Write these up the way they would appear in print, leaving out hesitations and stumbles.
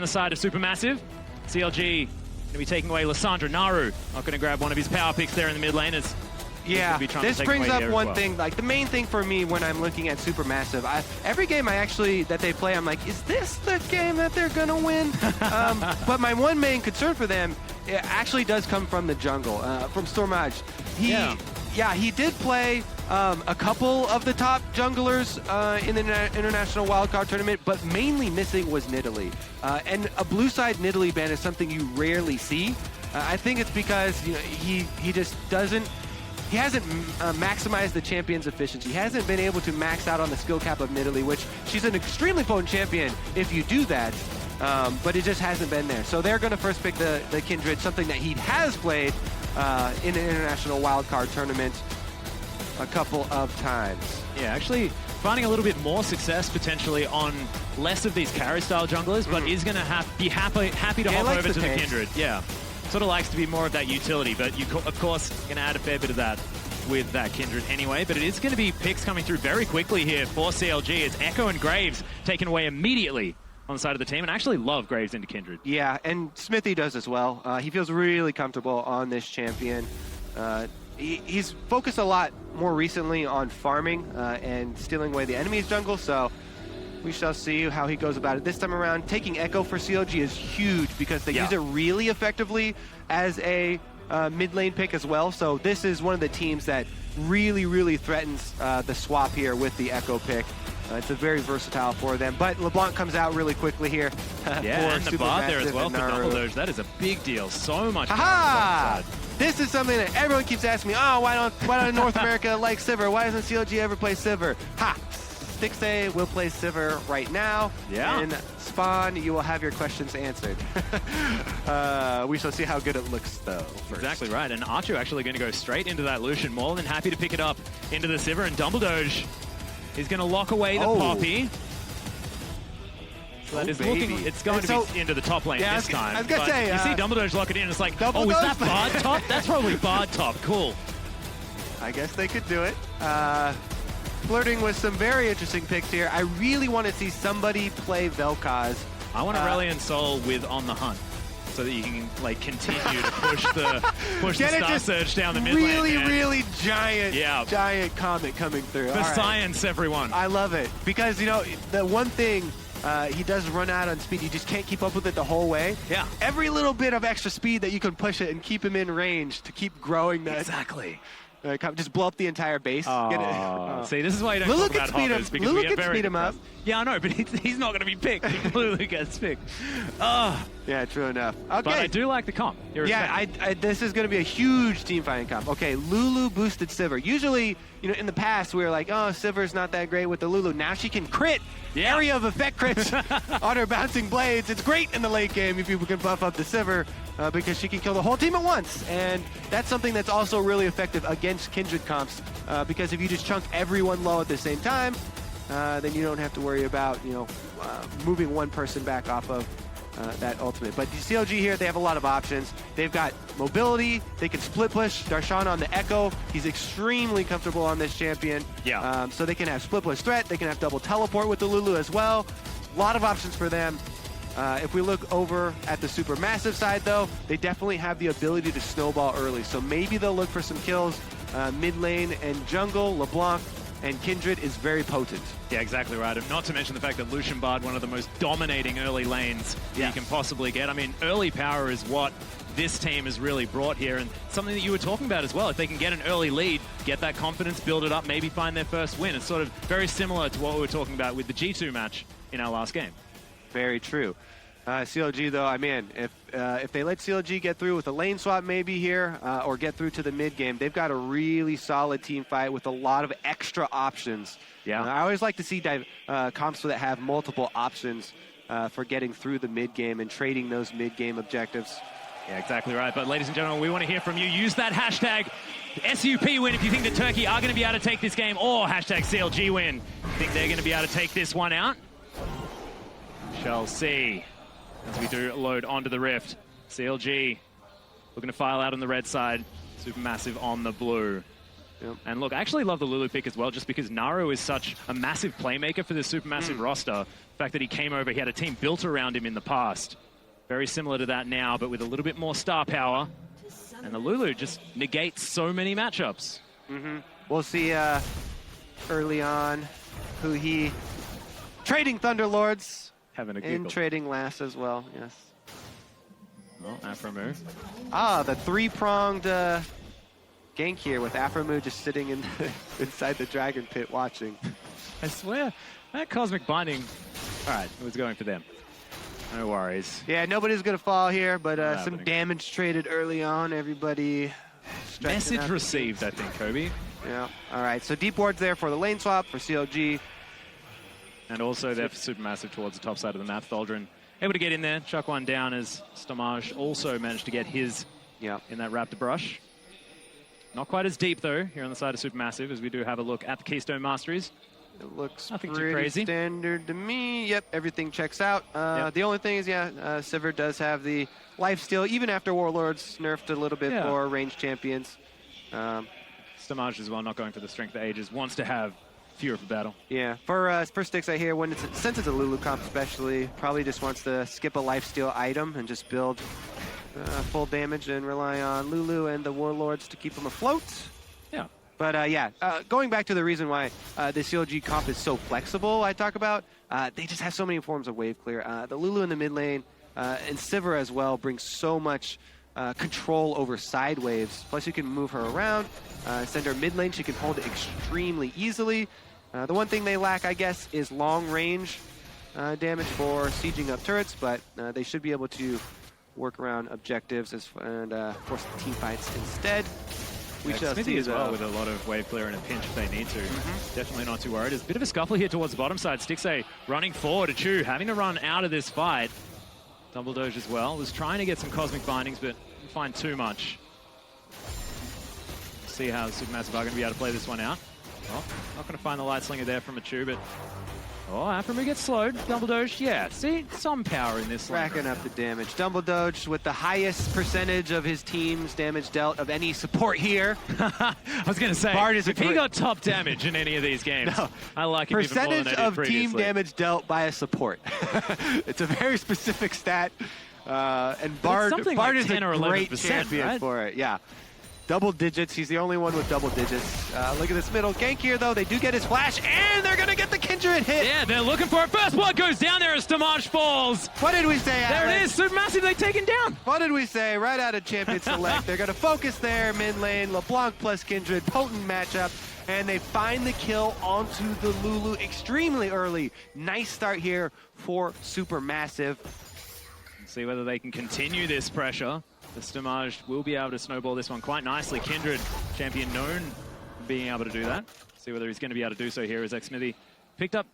the side of Supermassive. CLG going to be taking away Lissandra. Naru not going to grab one of his power picks there in the mid lane. As yeah, this brings up one thing. Like the main thing for me when I'm looking at Supermassive, every game that they play, I'm like, is this the game that they're gonna win? But my one main concern for them, it actually does come from the jungle, from Stormage. He did play a couple of the top junglers in the International Wildcard Tournament, but mainly missing was Nidalee. And a blue side Nidalee ban is something you rarely see. I think it's because he just doesn't. He hasn't maximized the champion's efficiency. He hasn't been able to max out on the skill cap of Nidalee, which she's an extremely potent champion if you do that, but it just hasn't been there. So they're going to first pick the Kindred, something that he has played in an International Wildcard Tournament a couple of times. Yeah, actually finding a little bit more success potentially on less of these carry-style junglers, but is going to be happy to hop over to the Kindred. Yeah. Sort of likes to be more of that utility, but you, of course, going to add a fair bit of that with that Kindred anyway. But it is going to be picks coming through very quickly here for CLG as Echo and Graves taken away immediately on the side of the team, and I actually love Graves into Kindred. Yeah, and Smithy does as well. He feels really comfortable on this champion. He's focused a lot more recently on farming and stealing away the enemy's jungle, so we shall see how he goes about it this time around. Taking Echo for CLG is huge because they use it really effectively as a mid lane pick as well. So this is one of the teams that really threatens the swap here with the Echo pick. It's a very versatile for them. But LeBlanc comes out really quickly here. Yeah, and the bard there as well for double doge. That is a big deal. So much. Ha! This is something that everyone keeps asking me. Oh, why don't North America like Sivir? Why doesn't CLG ever play Sivir? Ha! Stixxay will play Sivir right now. Yeah. In Spawn, you will have your questions answered. We shall see how good it looks, though. First. Exactly right. And Archer actually going to go straight into that Lucian. More than happy to pick it up into the Sivir. And Dumbledoge is going to lock away the Poppy. So that is looking, it's going to be into the top lane this time. I was going to say, you see Dumbledoge lock it in, it's like, oh, is that Bard top? That's probably Bard top. Cool. I guess they could do it. Flirting with some very interesting picks here. I really want to see somebody play Vel'Koz. I want Aurelion Sol with On the Hunt, so that you can like continue to push the Star Surge down the mid lane. Really giant comet coming through. For science, everyone. I love it because the one thing he does run out on speed. You just can't keep up with it the whole way. Yeah. Every little bit of extra speed that you can push it and keep him in range to keep growing that. Exactly. Just blow up the entire base. See, this is why you don't talk about hoppers, because Lulu we have can speed him up. Yeah, I know, but he's not going to be picked. Lulu gets picked. Yeah, true enough. Okay. But I do like the comp. Yeah, this is going to be a huge team fighting comp. Okay, Lulu boosted Sivir. Usually, in the past, we were like, oh, Sivir's not that great with the Lulu. Now she can crit. Area of effect crits on her bouncing blades. It's great in the late game if you can buff up the Sivir because she can kill the whole team at once. And that's something that's also really effective against Kindred comps because if you just chunk everyone low at the same time, then you don't have to worry about, moving one person back off of that ultimate. But CLG here, they have a lot of options. They've got mobility. They can split push Darshan on the Echo. He's extremely comfortable on this champion. Yeah. So they can have split push threat. They can have double teleport with the Lulu as well. A lot of options for them. If we look over at the Supermassive side, though, they definitely have the ability to snowball early. So maybe they'll look for some kills mid lane and jungle. LeBlanc and Kindred is very potent. Yeah, exactly right. And not to mention the fact that Lucian Bard, one of the most dominating early lanes you can possibly get. I mean, early power is what this team has really brought here, and something that you were talking about as well. If they can get an early lead, get that confidence, build it up, maybe find their first win. It's sort of very similar to what we were talking about with the G2 match in our last game. Very true. CLG, though, if they let CLG get through with a lane swap maybe here, or get through to the mid game, they've got a really solid team fight with a lot of extra options. Yeah. I always like to see comps that have multiple options for getting through the mid game and trading those mid game objectives. Yeah, exactly right. But ladies and gentlemen, we want to hear from you. Use that hashtag SUP win if you think that Turkey are going to be able to take this game, or hashtag CLG win. Think they're going to be able to take this one out? Shall see. As we do load onto the Rift. CLG looking to file out on the red side. Supermassive on the blue. Yep. And look, I actually love the Lulu pick as well, just because Naru is such a massive playmaker for this supermassive roster. The fact that he came over, he had a team built around him in the past. Very similar to that now, but with a little bit more star power. And the Lulu just negates so many matchups. We'll see early on who he... Trading Thunderlords. Having a giggle. And trading last as well, yes. Oh, Afromu. Ah, the three-pronged gank here with Afromu just sitting in inside the Dragon Pit watching. I swear, that Cosmic Binding... All right, it was going for them. No worries. Yeah, nobody's going to fall here, but some damage traded early on. Everybody... Message received, I think, Kobe. Yeah, all right. So deep wards there for the lane swap for CLG. And also there for Supermassive towards the top side of the map. Tholdren able to get in there, chuck one down as Stomage also managed to get his in that Raptor Brush. Not quite as deep, though, here on the side of Supermassive, as we do have a look at the Keystone Masteries. It looks nothing pretty too crazy. Standard to me. Yep, everything checks out. The only thing is, Sivir does have the lifesteal, even after Warlords nerfed a little bit for ranged champions. Stomage as well, not going for the Strength of Ages, wants to have Fear of battle. Yeah, for Styx, I hear since it's a Lulu comp especially, probably just wants to skip a lifesteal item and just build full damage and rely on Lulu and the Warlords to keep them afloat. Yeah. But going back to the reason why the CLG comp is so flexible, I talk about, they just have so many forms of wave clear. The Lulu in the mid lane and Sivir as well brings so much control over side waves. Plus you can move her around, send her mid lane, she can hold it extremely easily. The one thing they lack, I guess, is long range damage for sieging up turrets, but they should be able to work around objectives and force the team fights instead. We shall see as well with a lot of wave clear and a pinch if they need to. Definitely not too worried. There's a bit of a scuffle here towards the bottom side. Stixay running forward, Achu having to run out of this fight. Double Doge as well. Was trying to get some Cosmic Bindings, but didn't find too much. See how Supermassive are going to be able to play this one out. Oh, not going to find the Light Slinger there from Achu, but... Oh, Afromu gets slowed. Double Doge, yeah. See, some power in this lane. Racking up the damage. Double Doge with the highest percentage of his team's damage dealt of any support here. I was going to say, if he got top damage in any of these games, I like him even more than I did previously. Percentage of team damage dealt by a support. It's a very specific stat. And Bard is a great champion for it. Yeah. Double digits. He's the only one with double digits. Look at this middle gank here, though. They do get his flash, and they're going to get the Kindred hit. Yeah, they're looking for it. First blood goes down there as Stomage falls. What did we say, There it is. Supermassive, they've taken down. What did we say? Right out of Champion Select. They're going to focus there, mid lane. LeBlanc plus Kindred. Potent matchup. And they find the kill onto the Lulu extremely early. Nice start here for Supermassive. Let's see whether they can continue this pressure. The Stomage will be able to snowball this one quite nicely. Kindred, champion known for being able to do that. See whether he's going to be able to do so here as Xmithy picked up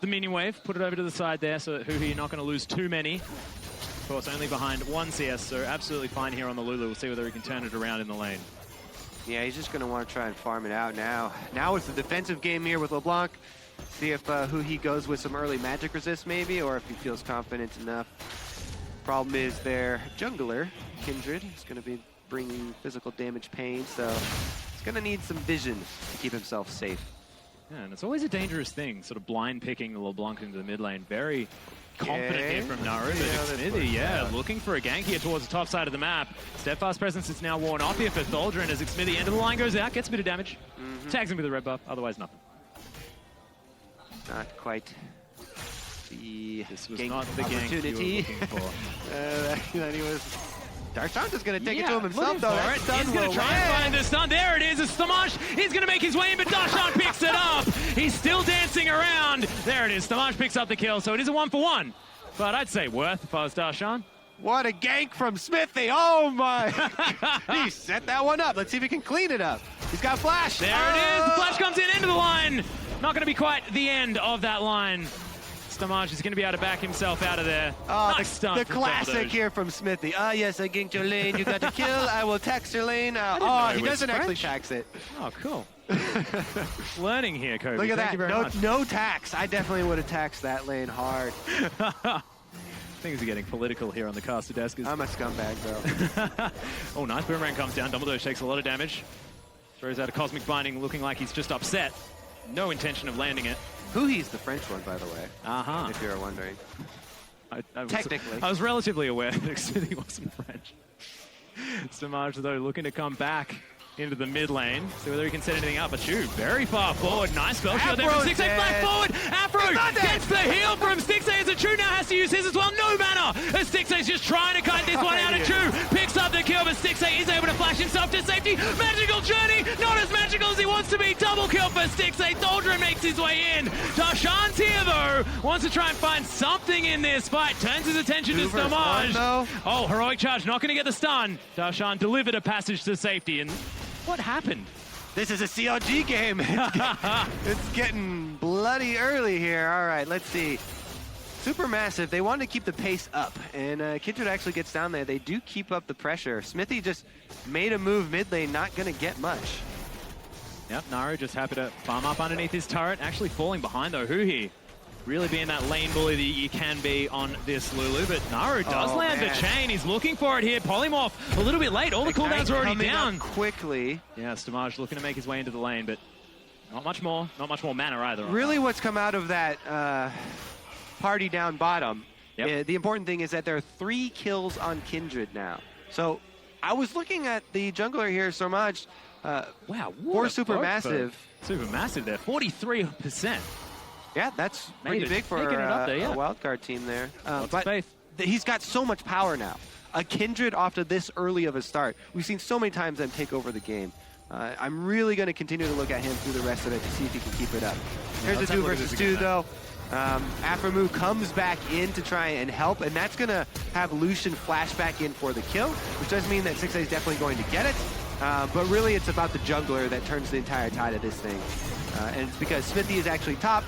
the minion wave, put it over to the side there so that Huhi not going to lose too many. Of course, only behind one CS, so absolutely fine here on the Lulu. We'll see whether he can turn it around in the lane. Yeah, he's just going to want to try and farm it out now. Now it's the defensive game here with LeBlanc. See if Huhi goes with some early magic resist maybe, or if he feels confident enough. Problem is their jungler, Kindred, is going to be bringing physical damage pain, so he's going to need some vision to keep himself safe. Yeah, and it's always a dangerous thing, sort of blind picking the LeBlanc into the mid lane. Very confident here from Naru, but Xmithy, looking for a gank here towards the top side of the map. Steadfast presence is now worn off here for Tholdren as Xmithy, end of the line goes out, gets a bit of damage, tags him with a red buff, otherwise nothing. Not quite. This was not the gank you were looking for. That he was... Darshan's just going to take it to him himself, though. He's going to try and find the stun. There it is. It's Stomage. He's going to make his way in, but Darshan picks it up. He's still dancing around. There it is. Stomage picks up the kill, so it is a 1-for-1. But I'd say worth if I was Darshan. What a gank from Smithy. Oh, my. He set that one up. Let's see if he can clean it up. He's got flash. There it is. The flash comes in into the line. Not going to be quite the end of that line. Stomage is going to be able to back himself out of there. Nice the classic here from Smithy. Yes, I ganked your lane. You got to kill. I will tax your lane. He doesn't actually tax it. Oh, cool. Learning here, Kobe. Look at Thank you very much. No tax. I definitely would have taxed that lane hard. Things are getting political here on the caster desk. I'm a scumbag, bro. Oh, nice boomerang comes down. Dumbledore takes a lot of damage. Throws out a Cosmic Binding, looking like he's just upset. No intention of landing it. Huhi's the French one, by the way. Uh-huh. If you're wondering. Technically. I was relatively aware that he wasn't French. Samaj, though, looking to come back into the mid lane. See whether he can set anything up. But Chu, very far forward. Nice spell shot there from 6A. Flat forward. Afro gets the heal from 6A as a Chu now has to use his as well. No mana. As 6A's just trying to cut this one out of Chu. Picks up the kill, but 6A is able to flash himself to safety. Magical journey. Not as magical as he wants to be. Double kill for 6A. Doldrin makes his way in. Darshan's here, though. Wants to try and find something in this fight. Turns his attention to Samaj. Oh, heroic charge. Not going to get the stun. Darshan delivered a passage to safety. And what happened? This is a CLG game. It's getting bloody early here. All right, let's see. Supermassive, they wanted to keep the pace up, and Kindred actually gets down there. They do keep up the pressure. Smithy just made a move mid lane, not going to get much. Yep, Naru just happy to farm up underneath his turret. Actually falling behind, though. Huhi really being that lane bully that you can be on this Lulu, but Naru does land the chain. He's looking for it here. Polymorph a little bit late. All the cooldowns are already down. Quickly. Yeah, Stamaj looking to make his way into the lane, but not much more mana either. Really what's come out of that party down bottom, the important thing is that there are 3 kills on Kindred now. So I was looking at the jungler here, Samaj. Wow, for Supermassive. Supermassive there, 43%. Yeah, that's pretty big for a wildcard team there. But he's got so much power now. A Kindred after this early of a start. We've seen so many times them take over the game. I'm really going to continue to look at him through the rest of it to see if he can keep it up. Here's a 2 versus 2, though. Aphromoo comes back in to try and help, and that's going to have Lucian flash back in for the kill, which does mean that 6A is definitely going to get it. But really, it's about the jungler that turns the entire tide of this thing. And it's because Smithy is actually top,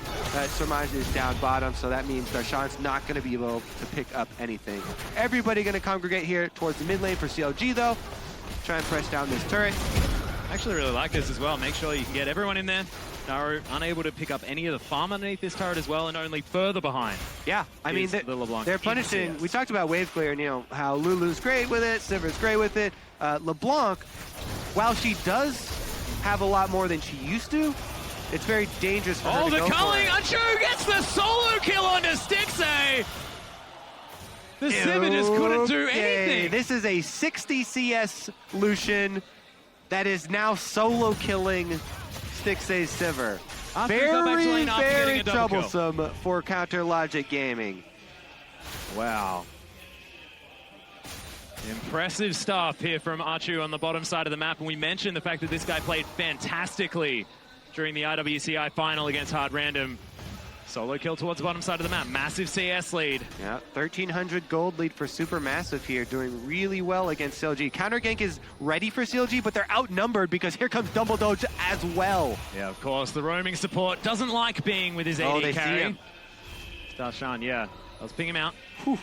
Samaj is down bottom, so that means Darshan's not going to be able to pick up anything. Everybody going to congregate here towards the mid lane for CLG, though. Try and press down this turret. I actually really like this as well. Make sure you can get everyone in there. Naru unable to pick up any of the farm underneath this turret as well, and only further behind. Yeah, I mean, they're punishing. We talked about wave clear and, you know, how Lulu's great with it, Sivir's great with it. LeBlanc, while she does have a lot more than she used to, it's very dangerous for her to go for it. Oh, the culling! Achu gets the solo kill onto Stixxay! The Sivir just couldn't do anything. This is a 60 CS Lucian that is now solo killing Stixxay's Sivir. Very troublesome for Counter Logic Gaming. Wow. Impressive stuff here from Achu on the bottom side of the map, and we mentioned the fact that this guy played fantastically during the IWCI final against Hard Random. Solo kill towards the bottom side of the map. Massive CS lead. Yeah, 1,300 gold lead for Supermassive here, doing really well against CLG. Counter gank is ready for CLG, but they're outnumbered because here comes Double Doge as well. Yeah, of course. The roaming support doesn't like being with his AD carry. Darshan, yeah. Let's ping him out. Whew.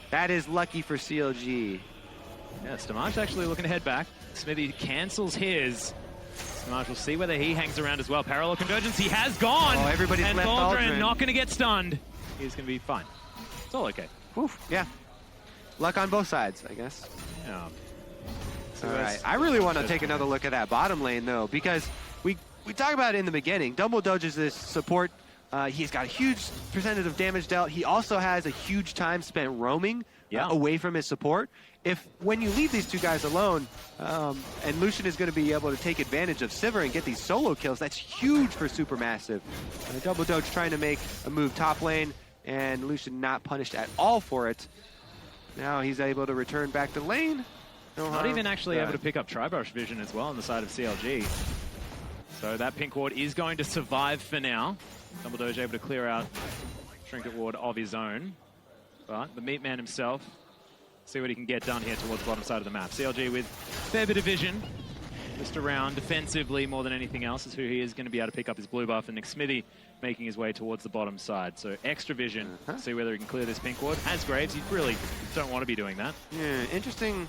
That is lucky for CLG. Yeah, Stamaj actually looking to head back. Smithy cancels his. Stamaj will see whether he hangs around as well. Parallel convergence, he has gone. Oh, everybody's and left Doldrin not going to get stunned. He's going to be fine. It's all okay. Whew. Yeah. Luck on both sides, I guess. Yeah. So all right. I really want to take another look at that bottom lane, though, because we talked about it in the beginning. Double Doge is this support. He's got a huge percentage of damage dealt. He also has a huge time spent roaming away from his support. When you leave these 2 guys alone, and Lucian is going to be able to take advantage of Sivir and get these solo kills, that's huge for Supermassive. Double Doge trying to make a move top lane, and Lucian not punished at all for it. Now he's able to return back to lane. Not even actually able to pick up Tribrush vision as well on the side of CLG. So that pink ward is going to survive for now. Double Doge able to clear out Trinket ward of his own. But the meat man himself, see what he can get done here towards the bottom side of the map. CLG with a fair bit of vision, just around defensively more than anything else is who he is going to be able to pick up his blue buff, and Nick Smithy making his way towards the bottom side. So extra vision, see whether he can clear this pink ward. As Graves, you really don't want to be doing that. Yeah, interesting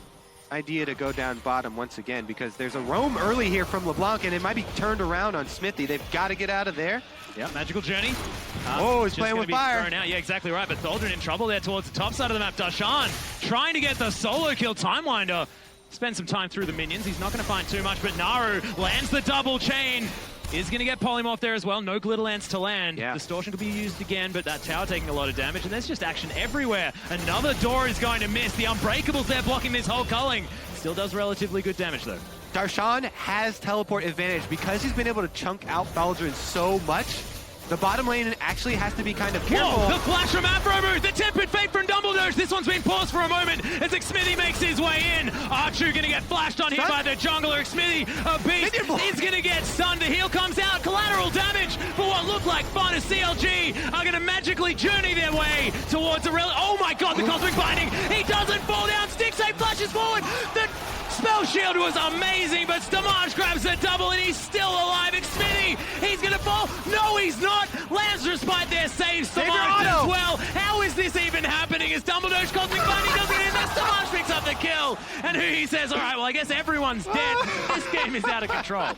idea to go down bottom once again, because there's a roam early here from LeBlanc, and it might be turned around on Smithy. They've got to get out of there. Yeah, magical journey. He's playing with fire. Yeah, exactly right. But Doldrin in trouble there towards the top side of the map. Darshan trying to get the solo kill. Timewinder spend some time through the minions. He's not going to find too much, but Naru lands the double chain. Is going to get polymorph there as well. No glitter lands to land. Yeah. Distortion could be used again, but that tower taking a lot of damage, and there's just action everywhere. Another door is going to miss. The Unbreakables there blocking this whole culling. Still does relatively good damage, though. Darshan has teleport advantage because he's been able to chunk out Thaldrin so much. The bottom lane actually has to be kind of careful. Whoa, the flash from Afromu, the tempered fate from Dumbledore. This one's been paused for a moment as Xmithy makes his way in. Archu gonna get flashed on here by the jungler. Xmithy, a beast, is gonna get stunned. The heal comes out, collateral damage for what looked like fun as CLG are gonna magically journey their way towards a real. Oh my god, the Cosmic Binding. He doesn't fall down. Stixay flashes forward. The spell shield was amazing, but Stamaj grabs the double and he's still alive. Xmithy, he's gonna fall. No, he's not. Lance Respite there saves Stamaj as well. How is this even happening? As Dumbledore's Cosmic Binding doesn't get in there, Stamaj picks up the kill. And who he says, all right, well, I guess everyone's dead. This game is out of control.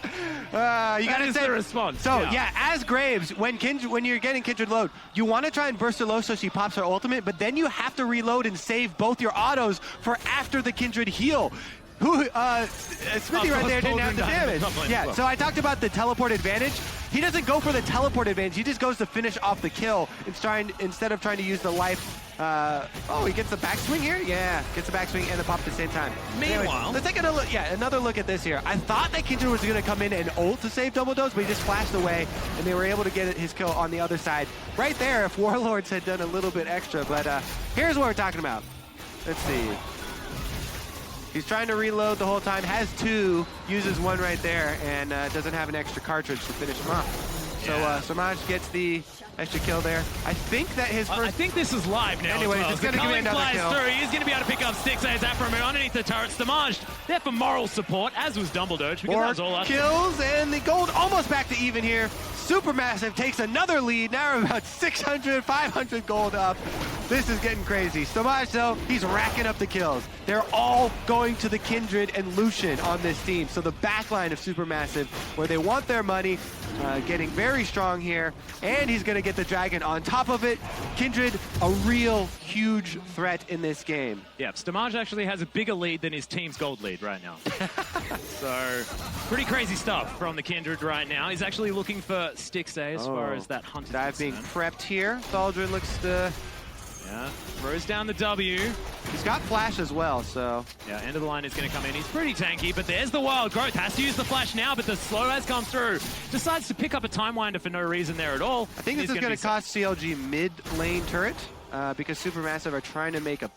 You gotta say the response. So yeah, as Graves, when you're getting Kindred load, you want to try and burst her low so she pops her ultimate, but then you have to reload and save both your autos for after the Kindred heal. Smithy right there didn't have the damage. Yeah, so I talked about the teleport advantage. He doesn't go for the teleport advantage. He just goes to finish off the kill instead of trying to use the life. Oh, he gets the backswing here? Yeah, gets the backswing and the pop at the same time. Meanwhile, let's take another look at this here. I thought that Kindred was going to come in and ult to save double dose, but he just flashed away, and they were able to get his kill on the other side. Right there, if Warlords had done a little bit extra, but here's what we're talking about. Let's see. He's trying to reload the whole time, has two, uses one right there, and doesn't have an extra cartridge to finish him off. Yeah. So Samaj gets the extra kill there. I think that his first... I think this is live now. Anyways, well. it's going to give me another kill. Through. He's going to be able to pick up Stixay as Afromu underneath the turret. Stamaj there for moral support, as was Dumbledore, because that was all up. Kills, and the gold almost back to even here. Supermassive takes another lead. Now we're about 600, 500 gold up. This is getting crazy. Stamaj, though, he's racking up the kills. They're all going to the Kindred and Lucian on this team. So the backline of Supermassive, where they want their money, getting very strong here. And he's going to get the Dragon on top of it. Kindred, a real huge threat in this game. Yeah, Stamaj actually has a bigger lead than his team's gold lead right now. So, pretty crazy stuff from the Kindred right now. He's actually looking for Stixay as far as that hunt is dive being prepped here. Thaldrin looks to... Yeah, throws down the W. He's got flash as well, so... Yeah, end of the line is going to come in. He's pretty tanky, but there's the wild growth. Has to use the flash now, but the slow has come through. Decides to pick up a time winder for no reason there at all. I think this is going to cost CLG mid lane turret, because Supermassive are trying to make a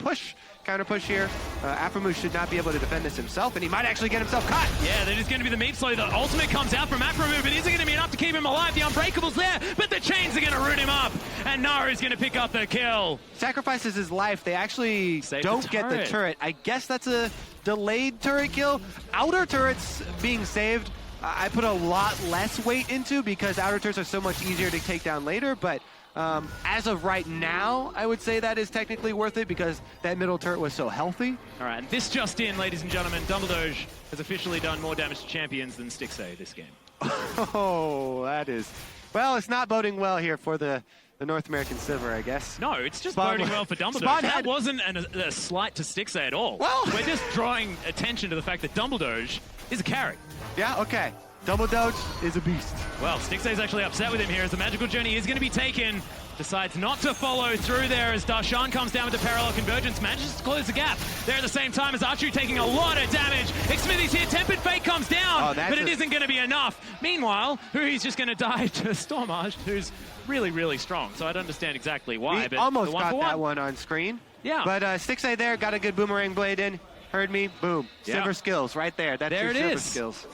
counter push here. Afromu should not be able to defend this himself, and he might actually get himself caught. Yeah, that is going to be the meat slow. The ultimate comes out from Afromu, but is it going to be enough to keep him alive? The Unbreakables there, but the chains are going to root him up, and Naru's going to pick up the kill. Sacrifices his life. They actually don't get the turret. I guess that's a delayed turret kill. Outer turrets being saved, I put a lot less weight into because outer turrets are so much easier to take down later, but as of right now, I would say that is technically worth it because that middle turret was so healthy. All right, and this just in, ladies and gentlemen, Dumbledore has officially done more damage to champions than Stixay this game. Oh, that is... Well, it's not boding well here for the North American Silver, I guess. No, it's just boding well for Dumbledore. That wasn't a slight to Stixay at all. Well, we're just drawing attention to the fact that Dumbledore is a carry. Yeah, okay. Dumbledore is a beast. Well, Stixay's actually upset with him here as the magical journey is going to be taken. Decides not to follow through there as Darshan comes down with the parallel convergence, manages to close the gap there at the same time as Archu taking a lot of damage. Xmithy's here, Tempered Fate comes down, but it isn't going to be enough. Meanwhile, he's just going to die to Stormage, who's really, really strong. So I don't understand exactly why. We almost got that one on screen. Yeah. But Stixay there, got a good boomerang blade in. Heard me, boom. Silver skills right there. That's your silver skills.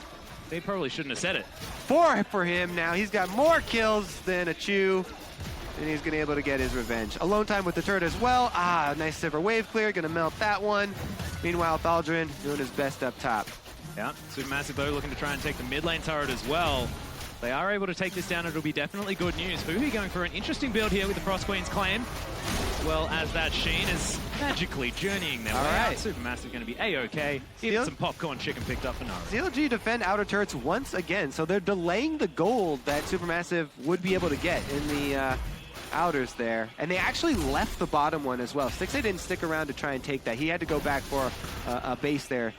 They probably shouldn't have said it. 4 for him now. He's got more kills than a Chew. And he's going to be able to get his revenge. Alone time with the turret as well. Nice silver wave clear. Going to melt that one. Meanwhile, Thaldrin doing his best up top. Yeah, Supermassive though looking to try and take the mid lane turret as well. They are able to take this down. It'll be definitely good news. Fuhi going for an interesting build here with the Frost Queen's claim. As well as that Sheen is magically journeying their way out. Supermassive going to be A-okay. Even some popcorn chicken picked up for Naru. CLG defend outer turrets once again, so they're delaying the gold that Supermassive would be able to get in the outers there. And they actually left the bottom one as well. Stixay didn't stick around to try and take that. He had to go back for a base there,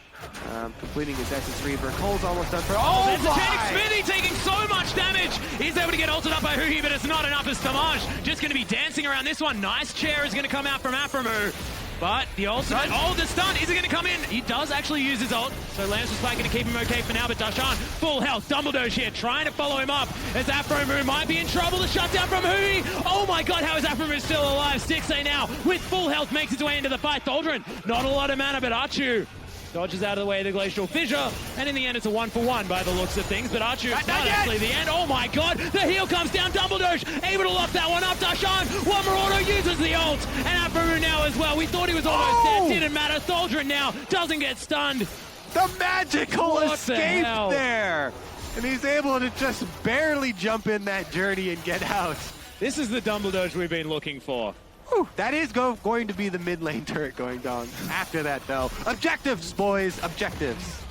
completing his Essence Reaver. Cole's almost done for... Oh, Smithy taking so much damage. He's able to get ulted up by Huhi, but it's not enough as Damage just going to be dancing around this one. Nice chair is going to come out from Aphromoo. But the ultimate, the stun, is it going to come in? He does actually use his ult, so Lance was going to keep him okay for now, but Darshan, full health, Dumbledore's here, trying to follow him up, as Aphromoo might be in trouble. The shutdown from Huhi. Oh my god, how is Aphromoo still alive? Stixay now, with full health, makes his way into the fight. Doldrin, not a lot of mana, but Archu dodges out of the way of the Glacial Fissure, and in the end it's a 1-for-1 by the looks of things, but Archu, it's not actually the end. Oh my god, the heal comes down, Dumbledore able to lock that one up. Darshan, one more auto, uses the ult, and Aphromoo now as well. We thought he was almost dead, didn't matter. Doldrin now doesn't get stunned. The magical escape there! And he's able to just barely jump in that journey and get out. This is the Dumbledore we've been looking for. Whew, that is going to be the mid lane turret going down. After that, though, objectives, boys, objectives.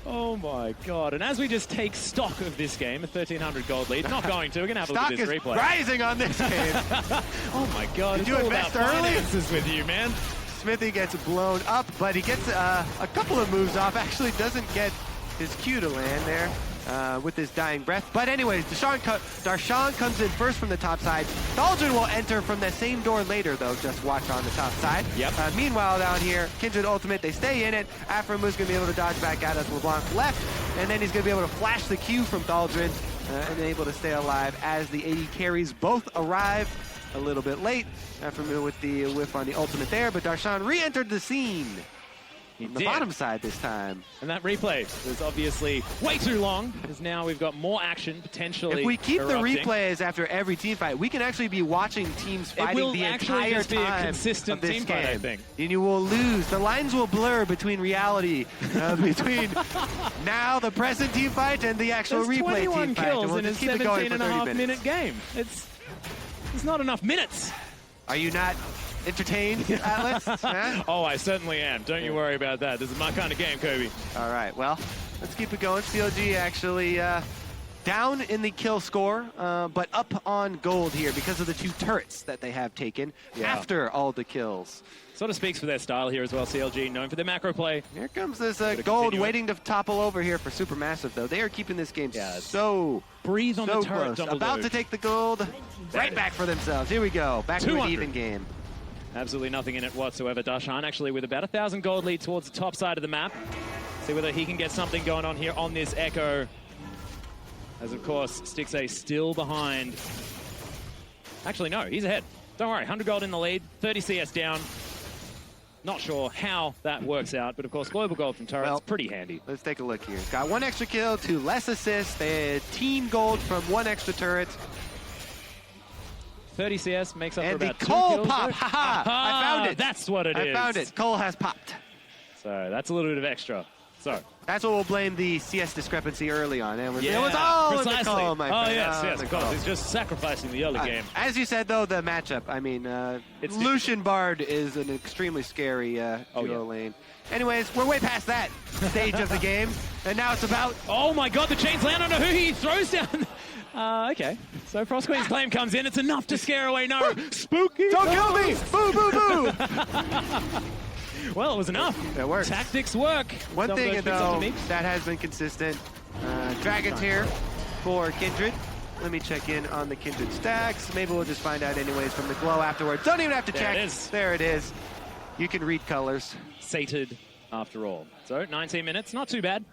Oh my god! And as we just take stock of this game, a 1,300 gold lead. Not going to. We're gonna have a look at this replay. Stock is rising on this game. Oh my god! Did you invest early? With you, man. Smithy gets blown up, but he gets a couple of moves off. Actually, doesn't get his Q to land there. With his dying breath. But anyways, Darshan comes in first from the top side. Doldrin will enter from the same door later, though. Just watch on the top side. Yep. Meanwhile, down here, Kindred ultimate, they stay in it. Aphromoo is going to be able to dodge back out as LeBlanc left. And then he's going to be able to flash the Q from Doldrin and able to stay alive as the AD carries both arrive a little bit late. Aphromoo with the whiff on the ultimate there, but Darshan re-entered the scene. On the bottom side this time. And that replay was obviously way too long, because now we've got more action potentially. If we keep erupting. the replays after every team fight, we can actually be watching teams fighting the entire be a time consistent of this team game. fight, I think. And you will lose. The lines will blur between reality, between now the present team fight and the actual replay team fight. 21 kills we'll in a just keep it going for 30 minutes. 17.5-minute game. It's not enough minutes. Are you not entertained, Atlas? Huh? Oh, I certainly am. Don't you worry about that. This is my kind of game, Kobe. All right, well, let's keep it going. CLG actually down in the kill score, but up on gold here because of the 2 turrets that they have taken after all the kills. Sort of speaks for their style here as well, CLG, known for their macro play. Here comes this gold waiting to topple over here for Supermassive, though. They are keeping this game so breathe on the turret, close. About to take the gold right back for themselves. Here we go, back to an even game. Absolutely nothing in it whatsoever. Darshan actually with about 1,000 gold lead towards the top side of the map. See whether he can get something going on here on this Echo. As of course, Stixay still behind. Actually, no, he's ahead. Don't worry, 100 gold in the lead, 30 CS down. Not sure how that works out, but of course, global gold from turrets, well, pretty handy. Let's take a look here. Got 1 extra kill, 2 less assists. They had team gold from 1 extra turret. 30 CS makes up and for about 2 kills. And the Cole kills. pop! Haha! I found it! That's what it is. I found it. Cole has popped. So that's a little bit of extra. So that's what we'll blame the CS discrepancy early on. It was all precisely. In the Cole, my friend. Yes, of course. He's just sacrificing the early game. As you said, though, the matchup. I mean, Lucian Bard is an extremely scary duo lane. Anyways, we're way past that stage of the game, and now it's about... Oh my god, the chains land on Huhi. He throws down... okay, so Frost Queen's claim comes in. It's enough to scare away No. Spooky! Don't kill me! Boo, boo, boo! Well, it was enough. It works. Tactics work. One thing, though, that has been consistent. Dragons here for Kindred. Let me check in on the Kindred stacks. Maybe we'll just find out anyways from the glow afterwards. Don't even have to check. There it is. There it is. You can read colors. Sated after all. So, 19 minutes. Not too bad.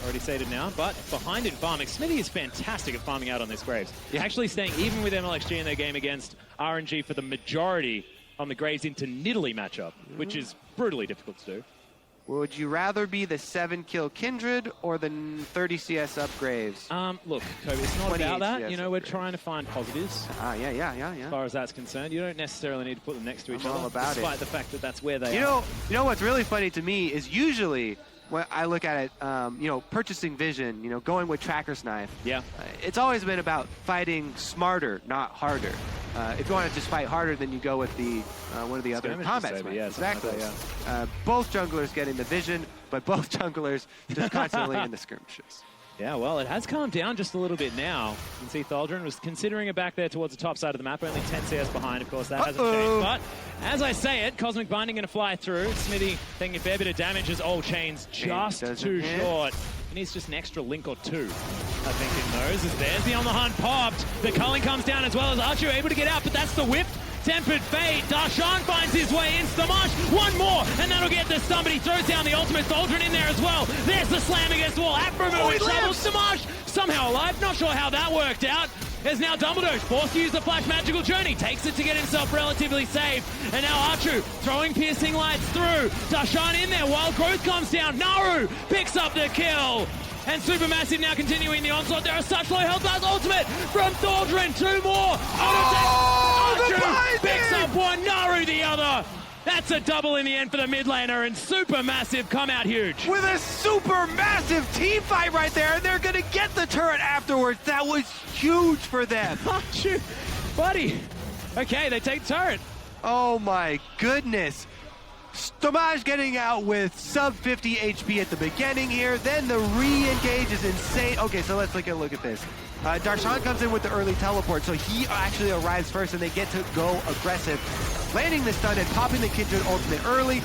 Already sated now, but behind in farming. Smithy is fantastic at farming out on this Graves. Yeah. Actually staying even with MLXG in their game against RNG for the majority on the Graves into Nidalee matchup, which is brutally difficult to do. Would you rather be the 7-kill Kindred or the 30 CS up Graves? Look, Kobe, it's not about that. CS you know, we're trying to find positives. Yeah. As far as that's concerned, you don't necessarily need to put them next to each all other, about despite the fact that that's where they are. You know what's really funny to me is usually when I look at it, purchasing vision, going with Tracker's Knife. Yeah. It's always been about fighting smarter, not harder. If you want to just fight harder, then you go with the one of the other combat smites. Yeah, exactly. Like that, yeah. Both junglers getting the vision, but both junglers just constantly in the skirmishes. Yeah, well, it has calmed down just a little bit now. You can see Thaldrin was considering it back there towards the top side of the map, only 10 CS behind. Of course, that hasn't changed. But as I say it, Cosmic Binding going to fly through. Smithy taking a fair bit of damage as all chains just too short. He needs just an extra link or two, I think, in those. As there's the On the Hunt popped. The culling comes down as well as Archer able to get out, but that's the whip. Tempered Fate. Darshan finds his way in. Stamash, one more, and that'll get to somebody. Throws down the ultimate. Thaldrin in there as well. There's the slam against the wall. Afromu in trouble. Stamash somehow alive. Not sure how that worked out. There's now Dumbledore forced to use the Flash Magical Journey. Takes it to get himself relatively safe. And now Archu throwing piercing lights through. Darshan in there. Wild Growth comes down. Naru picks up the kill. And Supermassive now continuing the onslaught. There are such low health bars. Ultimate from Thaldrin. Two more. Archu picks up one. Naru the other. That's a double in the end for the mid laner, and Supermassive come out huge. With a Supermassive team fight right there, and they're going to get the turret afterwards. That was huge for them. Archu, buddy. Okay, they take the turret. Oh my goodness. Stomage getting out with sub 50 HP at the beginning here, then the re-engage is insane. Okay, so let's take a look at this. Darshan comes in with the early teleport, so he actually arrives first and they get to go aggressive. Landing the stun and popping the Kindred ultimate early.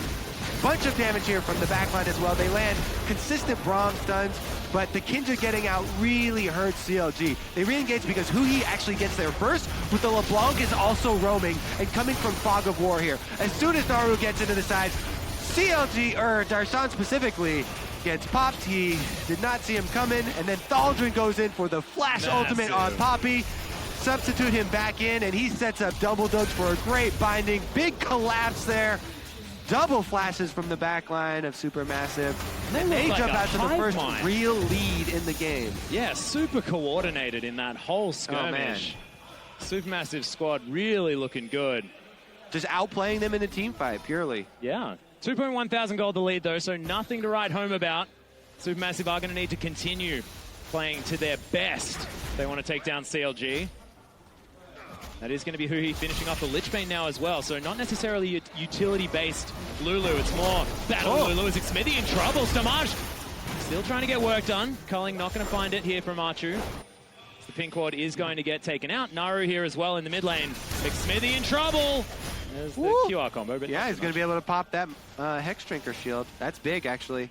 Bunch of damage here from the backline as well. They land consistent Braum stuns, but the Kindred getting out really hurts CLG. They re-engage because Huhi actually gets there first, but the LeBlanc is also roaming and coming from Fog of War here. As soon as Naru gets into the side, CLG, or Darshan specifically, gets popped. He did not see him coming, and then Thaldrin goes in for the flash ultimate on Poppy. Substitute him back in, and he sets up double dodge for a great binding. Big collapse there. Double flashes from the back line of Supermassive. And they jump out to the first real lead in the game. Yeah, super coordinated in that whole skirmish. Supermassive squad really looking good. Just outplaying them in the team fight, purely. Yeah. 2.1 thousand gold the lead, though, so nothing to write home about. Supermassive are going to need to continue playing to their best if they want to take down CLG. That is going to be Huhi finishing off the Lich Bane now as well, so not necessarily utility-based Lulu. It's more battle Lulu. Is it Smithy in trouble? Stamaj still trying to get work done. Culling not going to find it here from Archu. The pink ward is going to get taken out. Naru here as well in the mid lane. Big Smithy in trouble. There's the QR combo. But yeah, he's going to be able to pop that Hex Drinker shield. That's big, actually.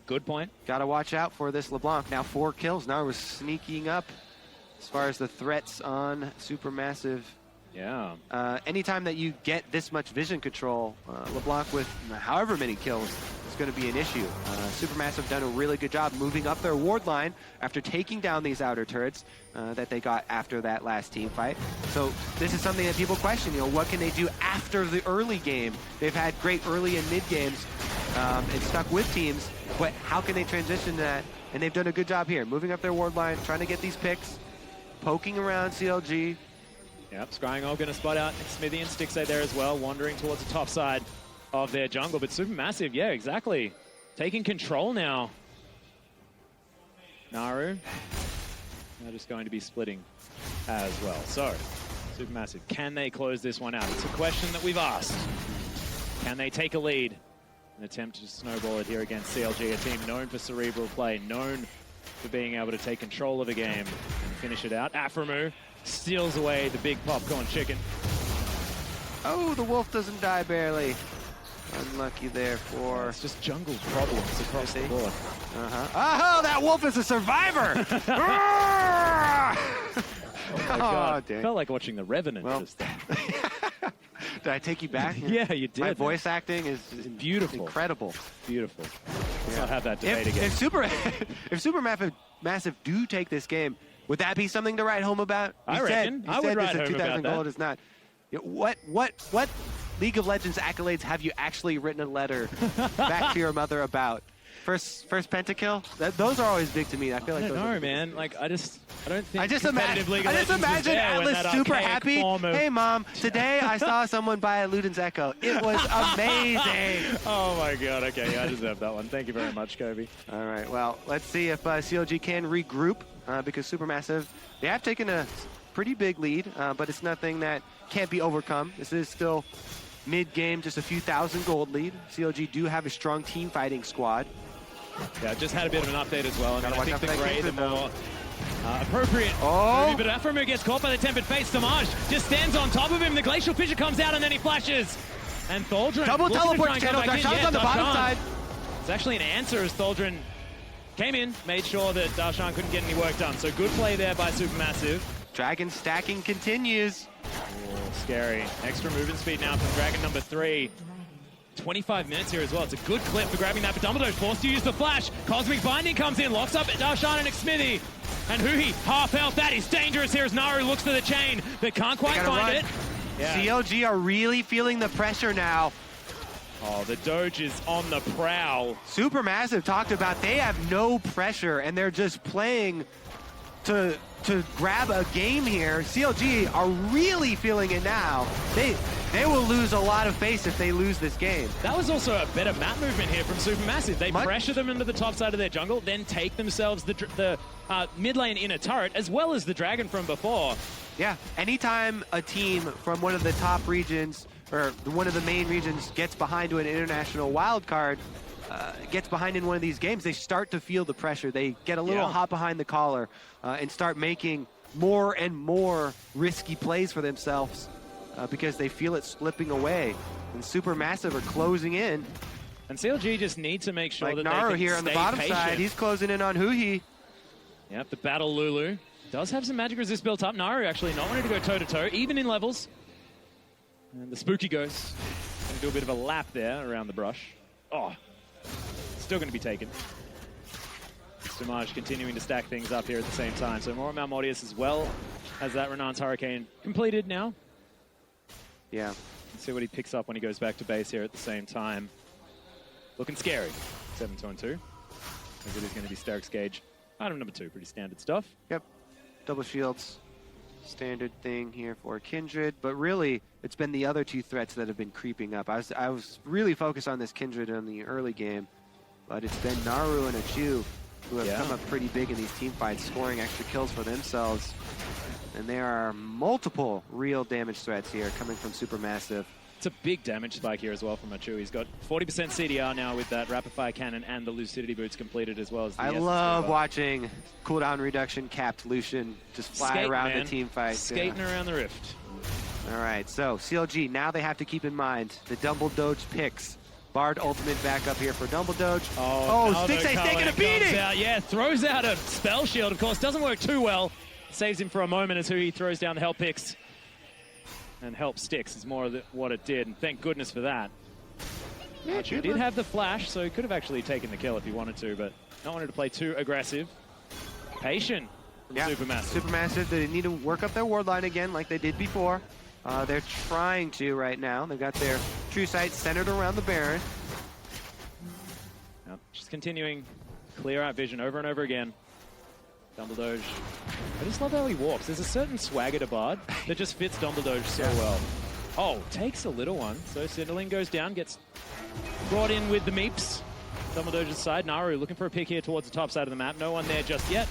Good point. Got to watch out for this LeBlanc. Now 4 kills. Naru sneaking up as far as the threats on Supermassive. Yeah. Anytime that you get this much vision control, LeBlanc with however many kills is going to be an issue. Supermassive done a really good job moving up their ward line after taking down these outer turrets that they got after that last team fight. So this is something that people question, what can they do after the early game? They've had great early and mid games and stuck with teams, but how can they transition that? And they've done a good job here, moving up their ward line, trying to get these picks, poking around CLG. Yep, Scrying all going to spot out Smithy and Stixay there as well, wandering towards the top side of their jungle. But Supermassive, yeah, exactly. Taking control now. Naru, now just going to be splitting as well. So, Supermassive, can they close this one out? It's a question that we've asked. Can they take a lead? An attempt to snowball it here against CLG, a team known for cerebral play, known for being able to take control of a game and finish it out. Aframu steals away the big popcorn chicken. Oh, the wolf doesn't die barely. Unlucky there for... It's just jungle problems across the board. Oh, that wolf is a survivor! Oh, God. Dang. Felt like watching The Revenant just then. Did I take you back? Yeah, you did. My voice acting is beautiful. Incredible. Beautiful. Let's not have that debate again. If Supermassive do take this game, would that be something to write home about? I reckon. I would write home about that. Gold is not. What League of Legends accolades have you actually written a letter back to your mother about? First pentakill? Those are always big to me. I feel like I don't those know, are man. Like I don't think. I just imagine Atlas super happy. Hey, Mom, today I saw someone buy a Luden's Echo. It was amazing. Oh my God. Okay, yeah, I deserve that one. Thank you very much, Kobe. All right. Well, let's see if CLG can regroup because Supermassive, they have taken a pretty big lead, but it's nothing that can't be overcome. This is still mid-game, just a few thousand gold lead. CLG do have a strong team fighting squad. Yeah, just had a bit of an update as well. And I think the gray, the more appropriate. Oh! But Afromu gets caught by the tempered face. Samaj just stands on top of him. The Glacial Fissure comes out and then he flashes. And Tholdren double teleport channel. Darshan's on the bottom side. It's actually an answer as Tholdren came in, made sure that Darshan couldn't get any work done. So good play there by Supermassive. Dragon stacking continues. Oh, scary. Extra movement speed now from Dragon number 3. 25 minutes here as well. It's a good clip for grabbing that, but Dumbledore's forced to use the flash. Cosmic Binding comes in, locks up Darshan and Xmithy. And Huhi, half health. That is dangerous here as Naru looks for the chain, but can't quite find it. Yeah. CLG are really feeling the pressure now. Oh, the Doge is on the prowl. Supermassive talked about they have no pressure and they're just playing to grab a game here. CLG are really feeling it now. They will lose a lot of face if they lose this game. That was also a better map movement here from Supermassive. They pressure them into the top side of their jungle, then take themselves the mid lane inner turret, as well as the dragon from before. Yeah, anytime a team from one of the top regions, or one of the main regions, gets behind to an international wild card, gets behind in one of these games, they start to feel the pressure. They get a little hot behind the collar and start making more and more risky plays for themselves because they feel it slipping away. And Supermassive are closing in. And CLG just need to make sure like that Naru they can here on the bottom side, he's closing in on Huhi. Yep, the battle Lulu does have some magic resist built up. Naru actually not wanting to go toe-to-toe, even in levels. And the Spooky Ghost going to do a bit of a lap there around the brush. Oh, still going to be taken. Samaj continuing to stack things up here at the same time. So more Malmodius as well as that Renan's Hurricane completed now. Yeah. Let's see what he picks up when he goes back to base here at the same time. Looking scary. 7-2-2. As it is going to be Stark's Gauge. Item number 2, pretty standard stuff. Yep. Double shields. Standard thing here for Kindred, but really it's been the other 2 threats that have been creeping up. I was really focused on this Kindred in the early game, but it's been Naru and Achu who have come up pretty big in these team fights, scoring extra kills for themselves. And there are multiple real damage threats here coming from Supermassive. It's a big damage spike here as well from Achu. He's got 40% CDR now with that Rapid Fire Cannon and the Lucidity Boots completed as well as the I love watching cooldown reduction capped Lucian just fly around the team fight. Skating around the rift. All right, so CLG, now they have to keep in mind the Dumble Doge picks. Bard ultimate back up here for Dumble Doge. Oh, Stixay's taking a beating! Yeah, throws out a spell shield, of course. Doesn't work too well. Saves him for a moment as he throws down the help picks. And help sticks is more of what it did, and thank goodness for that. Yeah, he did have the flash, so he could have actually taken the kill if he wanted to, but not wanted to play too aggressive. Patient from Supermassive. Supermassive, they need to work up their ward line again like they did before. They're trying to right now. They've got their true sight centered around the Baron. Yep, just continuing clear out vision over and over again. Dumbledore. I just love how he walks. There's a certain swagger to Bard that just fits Dumbledore so well. Oh, takes a little one. So Cinderling goes down, gets brought in with the Meeps. Dumbledore's side. Naru looking for a pick here towards the top side of the map. No one there just yet.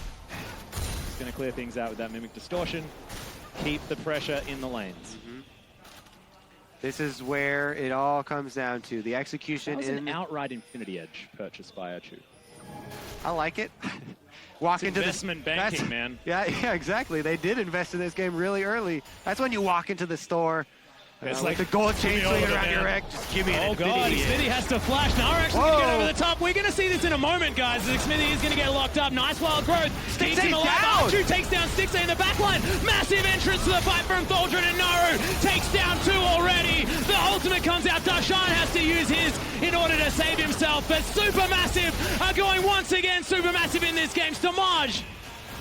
Just going to clear things out with that Mimic Distortion. Keep the pressure in the lanes. This is where it all comes down to. The execution that was an outright Infinity Edge purchased by Achu. I like it. Walk into investment banking, man. Yeah, exactly. They did invest in this game really early. That's when you walk into the store. It's like the gold chain swinging around your neck. Just give me an Infinity. Xmithy has to flash. Naru actually going to get over the top. We're going to see this in a moment, guys. Xmithy is going to get locked up. Nice wild growth. Keeps him alive. Achu takes down Stixay in the backline. Massive entrance to the fight from Tholdren, and Naru takes down 2 already. The ultimate comes out. Darshan has to use his in order to save himself. But Supermassive are going once again Supermassive in this game. Samaj.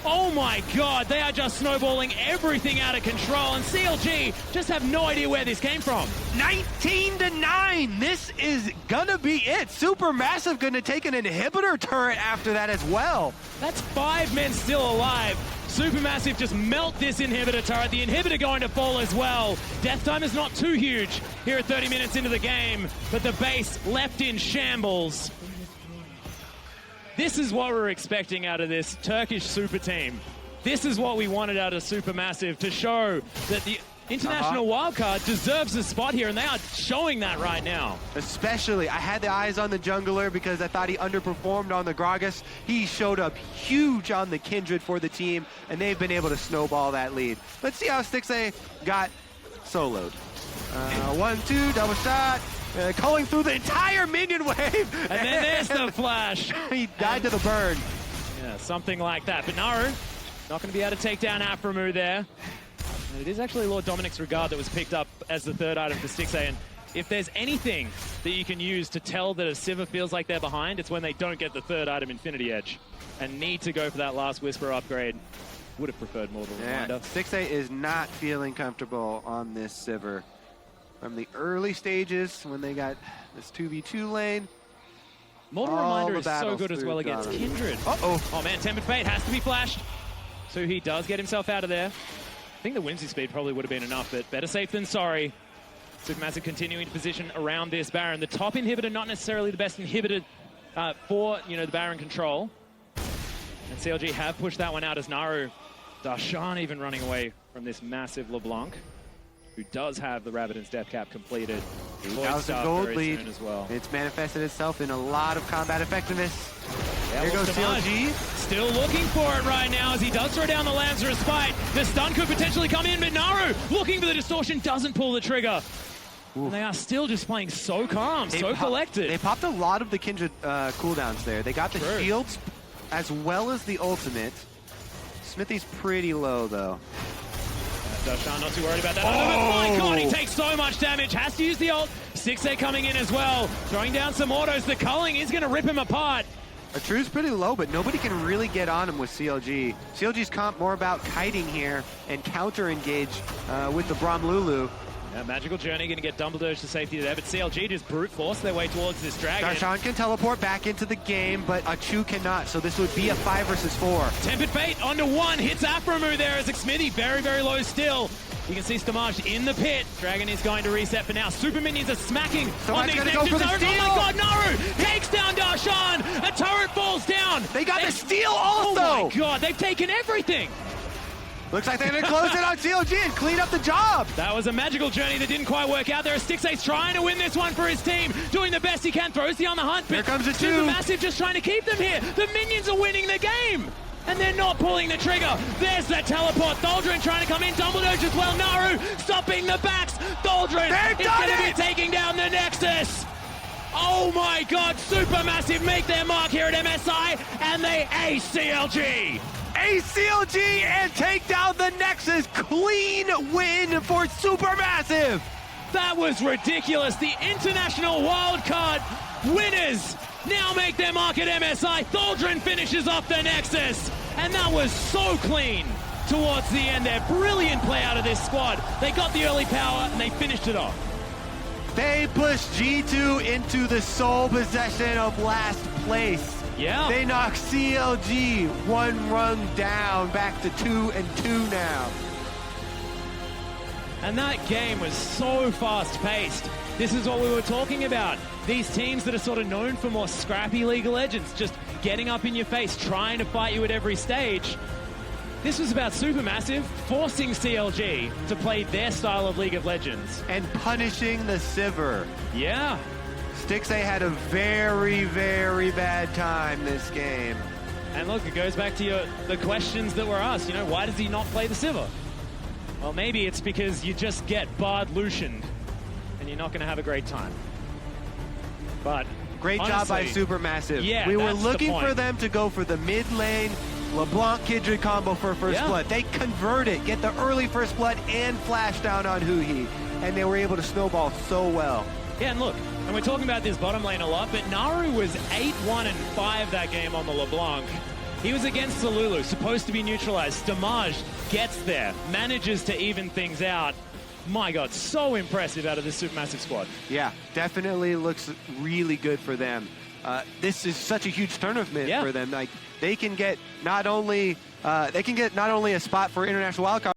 Oh my god, they are just snowballing everything out of control, and CLG just have no idea where this came from. 19-9, this is gonna be it. Supermassive gonna take an inhibitor turret after that as well. That's 5 men still alive. Supermassive just melt this inhibitor turret. The inhibitor going to fall as well. Death time is not too huge here at 30 minutes into the game, but the base left in shambles. This is what we're expecting out of this Turkish super team. This is what we wanted out of Supermassive, to show that International wildcard deserves a spot here, and they are showing that right now. Especially, I had the eyes on the jungler because I thought he underperformed on the Gragas. He showed up huge on the Kindred for the team, and they've been able to snowball that lead. Let's see how Stixxay got soloed. 1-2, double shot. Calling through the entire minion wave. And then there's the flash. He died to the burn. Yeah, something like that. But Naru, not going to be able to take down Aphromoo there. And it is actually Lord Dominic's Regard that was picked up as the third item for Stixxay. And if there's anything that you can use to tell that a Sivir feels like they're behind, it's when they don't get the third item, Infinity Edge, and need to go for that last Whisper upgrade. Would have preferred more than reminder. Stixxay is not feeling comfortable on this Sivir. From the early stages, when they got this 2v2 lane. Mortal Reminder is so good as well against Kindred. Uh-oh. Oh man, Tempered Fate has to be flashed. So he does get himself out of there. I think the Whimsy speed probably would have been enough, but better safe than sorry. Supermassive continuing to position around this Baron. The top inhibitor, not necessarily the best inhibitor for, the Baron control. And CLG have pushed that one out as Naru. Darshan even running away from this massive LeBlanc, who does have the Rabbidan's death cap completed. 8,000 gold lead as well. It's manifested itself in a lot of combat effectiveness. Yeah, there goes CLG. Still looking for it right now as he does throw down the Lambs Respite. The stun could potentially come in, but Naru looking for the distortion doesn't pull the trigger. And they are still just playing so calm, so collected. They popped a lot of the Kindred cooldowns there. They got the shields as well as the ultimate. Smithy's pretty low though. Darshan not too worried about that. Oh my god, he takes so much damage. Has to use the ult. Stixxay coming in as well. Throwing down some autos. The culling is going to rip him apart. Atru's pretty low, but nobody can really get on him with CLG. CLG's comp more about kiting here and counter-engage with the Braum Lulu. Yeah, Magical Journey going to get Dumbledore to safety there, but CLG just brute force their way towards this dragon. Darshan can teleport back into the game, but Atru cannot, so this would be a 5 versus 4. Tempered Fate onto 1, hits Aphromoo there as Smithy very, very low still. You can see Stamaj in the pit. Dragon is going to reset for now. Super minions are smacking on these next two turrets. Oh my god, Naru takes down Darshan. A turret falls down. They got the steal also. Oh my god, they've taken everything. Looks like they're going to close it on CLG and clean up the job. That was a Magical Journey that didn't quite work out there. Stixxay's trying to win this one for his team, doing the best he can. Throws the on the hunt, but here comes a 2. Supermassive just trying to keep them here. The minions are winning the game, and they're not pulling the trigger. There's that teleport. Tholdren trying to come in. Dumbledore as well. Naru stopping the backs. Tholdren is going to be taking down the Nexus. Oh my god, Supermassive make their mark here at MSI, and they ace CLG. CLG and take down the Nexus. Clean win for Supermassive. That was ridiculous. The international wildcard winners now make their mark at MSI. Tholdren finishes off the Nexus, and that was so clean towards the end there. Brilliant play out of this squad. They got the early power, and they finished it off. They pushed G2 into the sole possession of last place. Yeah. They knock CLG 1 rung down, back to 2-2 now. And that game was so fast-paced. This is what we were talking about. These teams that are sort of known for more scrappy League of Legends, just getting up in your face, trying to fight you at every stage. This was about Supermassive forcing CLG to play their style of League of Legends. And punishing the Sivir. Yeah. Stixxay had a very, very bad time this game. And look, it goes back to the questions that were asked. Why does he not play the Sivir? Well, maybe it's because you just get Bard Lucianed, and you're not going to have a great time. But great job by Supermassive. Yeah, we were looking for them to go for the mid lane LeBlanc Kindred combo for first blood. They convert it, get the early first blood and flash down on Huhi, and they were able to snowball so well. Yeah, and look, and we're talking about this bottom lane a lot, but Naru was 8-1-5 that game on the LeBlanc. He was against the Lulu, supposed to be neutralized. Stamaj gets there, manages to even things out. My God, so impressive out of this Supermassive squad. Yeah, definitely looks really good for them. This is such a huge tournament for them. Like they can get not only a spot for international wildcard.